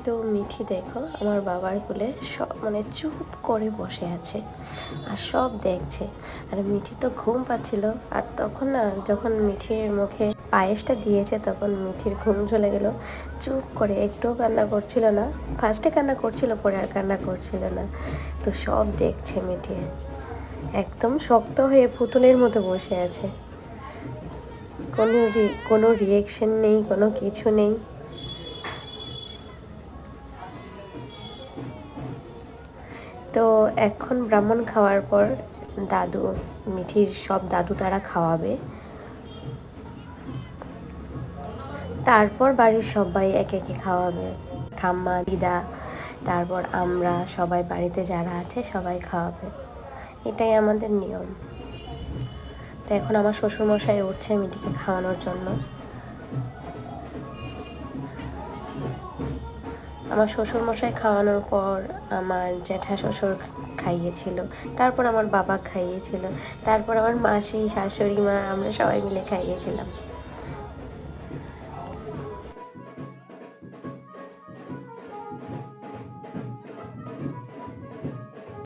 তো মিঠি দেখো আমার বাবার কোলে সব মানে চুপ করে বসে আছে আর সব দেখছে। আর মিঠি তো ঘুম পাচ্ছিল, আর তখন না যখন মিঠির মুখে পায়েসটা দিয়েছে তখন মিঠির ঘুম চলে গেল। চুপ করে একটুও কান্না করছিল না, ফার্স্টে কান্না করছিল পরে আর কান্না করছিল না। তো সব দেখছে মিঠি, একদম শক্ত হয়ে পুতুলের মতো বসে আছে, কোনো রিয়েকশন নেই, কোনো কিছু নেই। তো এখন ব্রাহ্মণ খাওয়ার পর দাদু, মিঠির সব দাদু তারা খাওয়াবে, তারপর বাড়ির সবাই একে একে খাওয়াবে, ঠাম্মা দিদা, তারপর আমরা সবাই বাড়িতে যারা আছে সবাই খাওয়াবে, এটাই আমাদের নিয়ম। তো এখন আমার শ্বশুরমশাই উঠছে মিঠিকে খাওয়ানোর জন্য। আমার শ্বশুরমশাই খাওয়ানোর পর আমার জ্যাঠা শ্বশুর খাইয়েছিল, তারপর আমার বাবা খাইয়েছিল, তারপর আমার মাসি, শাশুড়ি মা, আমরা সবাই মিলে খাইয়েছিলাম।